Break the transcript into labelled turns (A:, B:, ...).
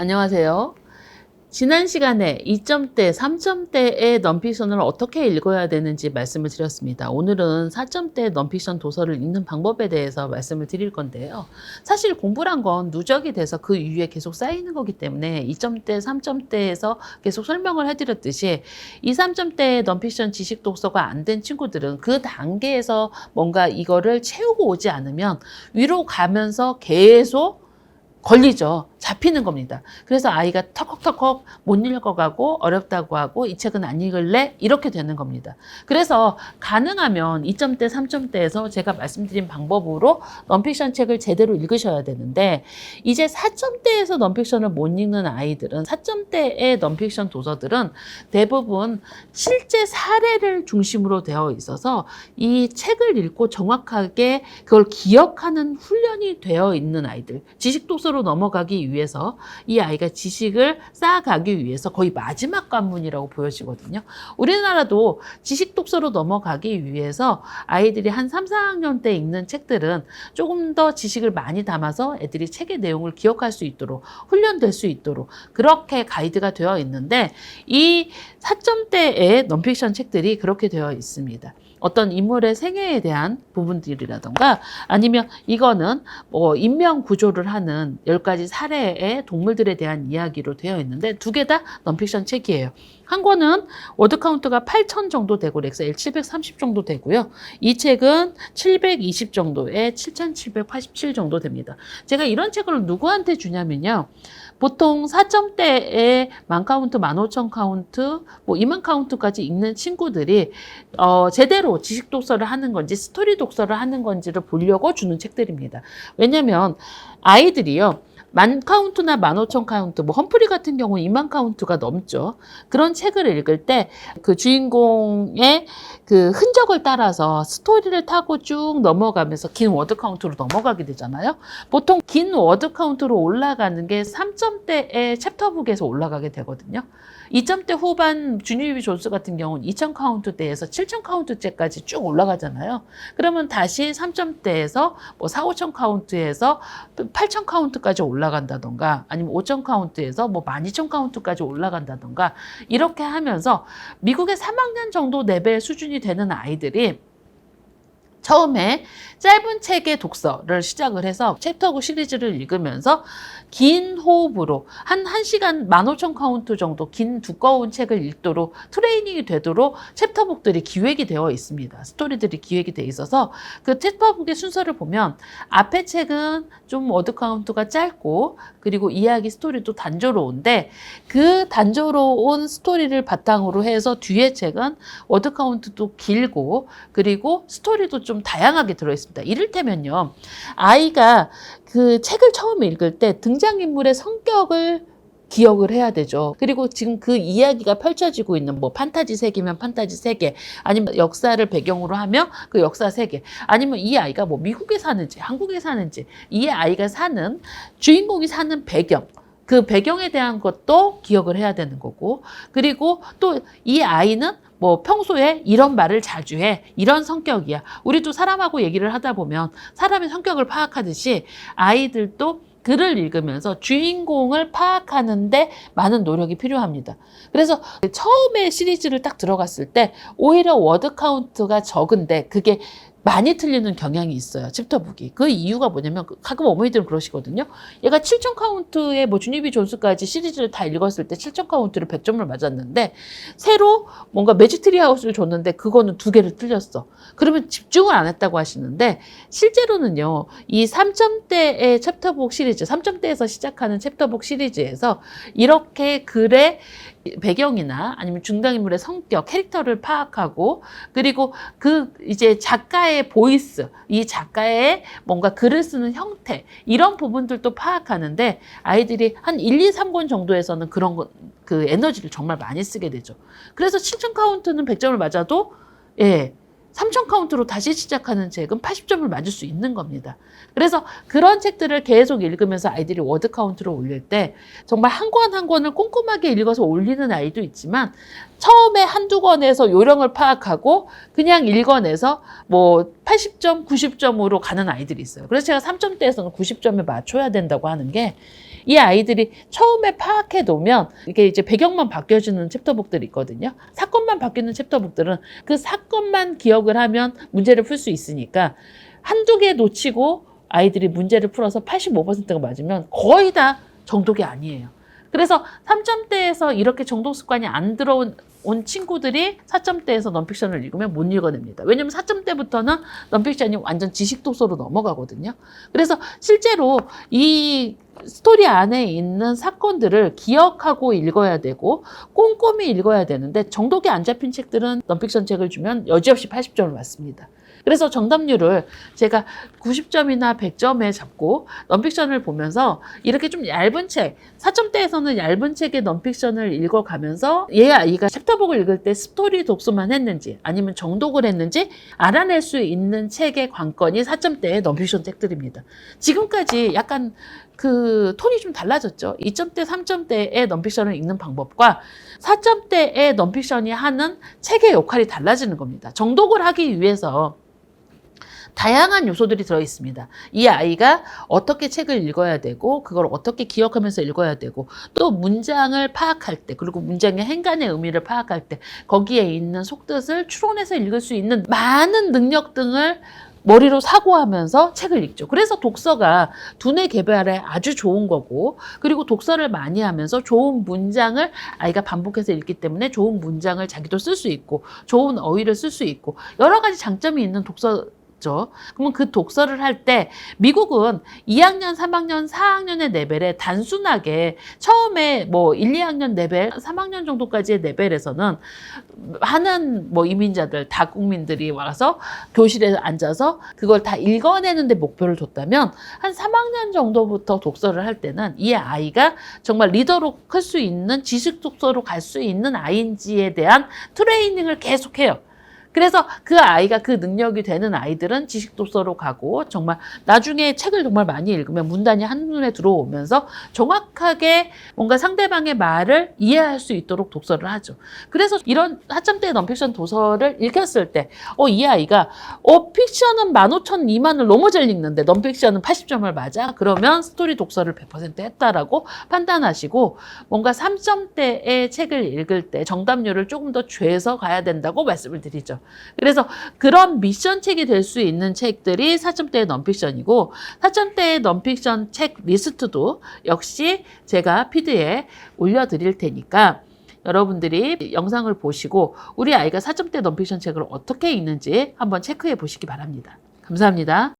A: 안녕하세요. 지난 시간에 2점대, 3점대의 넌픽션을 어떻게 읽어야 되는지 말씀을 드렸습니다. 오늘은 4점대 넌픽션 도서를 읽는 방법에 대해서 말씀을 드릴 건데요. 사실 공부란 건 누적이 돼서 그 이후에 계속 쌓이는 거기 때문에 2점대, 3점대에서 계속 설명을 해드렸듯이 2, 3점대의 넌픽션 지식 독서가 안 된 친구들은 그 단계에서 뭔가 이거를 채우고 오지 않으면 위로 가면서 계속 걸리죠. 잡히는 겁니다. 그래서 아이가 턱턱턱 못 읽어가고 어렵다고 하고 이 책은 안 읽을래? 이렇게 되는 겁니다. 그래서 가능하면 2점대, 3점대에서 제가 말씀드린 방법으로 넌픽션 책을 제대로 읽으셔야 되는데 이제 4점대에서 넌픽션을 못 읽는 아이들은 4점대의 넌픽션 도서들은 대부분 실제 사례를 중심으로 되어 있어서 이 책을 읽고 정확하게 그걸 기억하는 훈련이 되어 있는 아이들, 지식 독서로 넘어가기 위해서 이 아이가 지식을 쌓아가기 위해서 거의 마지막 관문이라고 보여지거든요. 우리나라도 지식 독서로 넘어가기 위해서 아이들이 한 3, 4학년 때 읽는 책들은 조금 더 지식을 많이 담아서 애들이 책의 내용을 기억할 수 있도록 훈련될 수 있도록 그렇게 가이드가 되어 있는데 이 4점대의 넌픽션 책들이 그렇게 되어 있습니다. 어떤 인물의 생애에 대한 부분들이라던가 아니면 이거는 뭐 인명 구조를 하는 10가지 사례의 동물들에 대한 이야기로 되어 있는데 두 개 다 넌픽션 책이에요. 한 권은 워드 카운트가 8,000 정도 되고 렉셀 730 정도 되고요. 이 책은 720 정도에 7,787 정도 됩니다. 제가 이런 책을 누구한테 주냐면요. 보통 4점대에 10,000카운트, 15,000카운트, 뭐 20,000카운트까지 읽는 친구들이 제대로 지식 독서를 하는 건지 스토리 독서를 하는 건지를 보려고 주는 책들입니다. 왜냐면 아이들이요. 10,000카운트나 15,000카운트, 뭐 험프리 같은 경우는 20,000카운트가 넘죠. 그런 책을 읽을 때 그 주인공의 그 흔적을 따라서 스토리를 타고 쭉 넘어가면서 긴 워드 카운트로 넘어가게 되잖아요. 보통 긴 워드 카운트로 올라가는 게 3점대의 챕터북에서 올라가게 되거든요. 2점대 후반 주니비 존스 같은 경우는 2,000카운트대에서 7,000카운트째까지 쭉 올라가잖아요. 그러면 다시 3점대에서 뭐 4, 5,000카운트에서 8,000카운트까지 올라간다던가 아니면 5,000카운트에서 뭐 12,000카운트까지 올라간다던가 이렇게 하면서 미국의 3학년 정도 레벨 수준이 되는 아이들이 처음에 짧은 책의 독서를 시작을 해서 챕터북 시리즈를 읽으면서 긴 호흡으로 한 1시간 15,000카운트 정도 긴 두꺼운 책을 읽도록 트레이닝이 되도록 챕터북들이 기획이 되어 있습니다. 스토리들이 기획이 되어 있어서 그 챕터북의 순서를 보면 앞에 책은 좀 워드 카운트가 짧고 그리고 이야기 스토리도 단조로운데 그 단조로운 스토리를 바탕으로 해서 뒤에 책은 워드 카운트도 길고 그리고 스토리도 좀 다양하게 들어있습니다. 이를테면요. 아이가 그 책을 처음 읽을 때 등장인물의 성격을 기억을 해야 되죠. 그리고 지금 그 이야기가 펼쳐지고 있는 뭐 판타지 세계면 판타지 세계 아니면 역사를 배경으로 하면 그 역사 세계 아니면 이 아이가 뭐 미국에 사는지 한국에 사는지 이 아이가 사는 주인공이 사는 배경 그 배경에 대한 것도 기억을 해야 되는 거고 그리고 또 이 아이는 뭐 평소에 이런 말을 자주 해. 이런 성격이야. 우리도 사람하고 얘기를 하다 보면 사람의 성격을 파악하듯이 아이들도 글을 읽으면서 주인공을 파악하는데 많은 노력이 필요합니다. 그래서 처음에 시리즈를 딱 들어갔을 때 오히려 워드 카운트가 적은데 그게 많이 틀리는 경향이 있어요. 챕터북이. 그 이유가 뭐냐면 가끔 어머니들은 그러시거든요. 얘가 7,000카운트에 뭐 주니비 존스까지 시리즈를 다 읽었을 때 7,000카운트를 100점을 맞았는데 새로 뭔가 매직트리 하우스를 줬는데 그거는 2개를 틀렸어. 그러면 집중을 안 했다고 하시는데 실제로는요. 이 3점대의 챕터북 시리즈, 3점대에서 시작하는 챕터북 시리즈에서 이렇게 글의 배경이나 아니면 중간인물의 성격, 캐릭터를 파악하고 그리고 그 이제 작가의 보이스, 이 작가의 뭔가 글을 쓰는 형태 이런 부분들도 파악하는데 아이들이 한 1, 2, 3권 정도에서는 그런 그 에너지를 정말 많이 쓰게 되죠. 그래서 7,000카운트는 100점을 맞아도 3,000카운트로 다시 시작하는 책은 80점을 맞을 수 있는 겁니다. 그래서 그런 책들을 계속 읽으면서 아이들이 워드 카운트를 올릴 때 정말 한 권 한 권을 꼼꼼하게 읽어서 올리는 아이도 있지만 처음에 한두 권에서 요령을 파악하고 그냥 읽어내서 뭐 80점, 90점으로 가는 아이들이 있어요. 그래서 제가 3점대에서는 90점에 맞춰야 된다고 하는 게 이 아이들이 처음에 파악해 놓으면 이게 이제 배경만 바뀌어주는 챕터북들이 있거든요. 사건만 바뀌는 챕터북들은 그 사건만 기억을 하면 문제를 풀 수 있으니까 한두 개 놓치고 아이들이 문제를 풀어서 85%가 맞으면 거의 다 정독이 아니에요. 그래서 3점대에서 이렇게 정독 습관이 안 들어온 친구들이 4점대에서 넌픽션을 읽으면 못 읽어냅니다. 왜냐면 4점대부터는 넌픽션이 완전 지식 독서로 넘어가거든요. 그래서 실제로 이 스토리 안에 있는 사건들을 기억하고 읽어야 되고 꼼꼼히 읽어야 되는데 정독이 안 잡힌 책들은 넌픽션 책을 주면 여지없이 80점을 맞습니다. 그래서 정답률을 제가 90점이나 100점에 잡고 넌픽션을 보면서 이렇게 좀 얇은 책, 4점대에서는 얇은 책의 넌픽션을 읽어가면서 얘 아이가 챕터북을 읽을 때 스토리 독서만 했는지 아니면 정독을 했는지 알아낼 수 있는 책의 관건이 4점대의 넌픽션 책들입니다. 지금까지 약간 그 톤이 좀 달라졌죠. 2점대, 3점대의 넌픽션을 읽는 방법과 4점대의 넌픽션이 하는 책의 역할이 달라지는 겁니다. 정독을 하기 위해서 다양한 요소들이 들어있습니다. 이 아이가 어떻게 책을 읽어야 되고 그걸 어떻게 기억하면서 읽어야 되고 또 문장을 파악할 때 그리고 문장의 행간의 의미를 파악할 때 거기에 있는 속뜻을 추론해서 읽을 수 있는 많은 능력 등을 머리로 사고하면서 책을 읽죠. 그래서 독서가 두뇌 개발에 아주 좋은 거고 그리고 독서를 많이 하면서 좋은 문장을 아이가 반복해서 읽기 때문에 좋은 문장을 자기도 쓸 수 있고 좋은 어휘를 쓸 수 있고 여러 가지 장점이 있는 독서 그러면 그 독서를 할 때 미국은 2학년, 3학년, 4학년의 레벨에 단순하게 처음에 뭐 1, 2학년 레벨, 3학년 정도까지의 레벨에서는 하는 뭐 이민자들, 다국민들이 와서 교실에 앉아서 그걸 다 읽어내는 데 목표를 뒀다면 한 3학년 정도부터 독서를 할 때는 이 아이가 정말 리더로 클 수 있는 지식 독서로 갈 수 있는 아이인지에 대한 트레이닝을 계속해요. 그래서 그 아이가 그 능력이 되는 아이들은 지식 독서로 가고 정말 나중에 책을 정말 많이 읽으면 문단이 한눈에 들어오면서 정확하게 뭔가 상대방의 말을 이해할 수 있도록 독서를 하죠. 그래서 이런 4점대 넌픽션 도서를 읽었을 때 이 아이가 픽션은 15,000, 2만을 너무 잘 읽는데 넌픽션은 80점을 맞아? 그러면 스토리 독서를 100% 했다라고 판단하시고 뭔가 3점대의 책을 읽을 때 정답률을 조금 더 죄서 가야 된다고 말씀을 드리죠. 그래서 그런 미션 책이 될 수 있는 책들이 4점대의 넌픽션이고 4점대의 넌픽션 책 리스트도 역시 제가 피드에 올려드릴 테니까 여러분들이 영상을 보시고 우리 아이가 4점대 넌픽션 책을 어떻게 읽는지 한번 체크해 보시기 바랍니다. 감사합니다.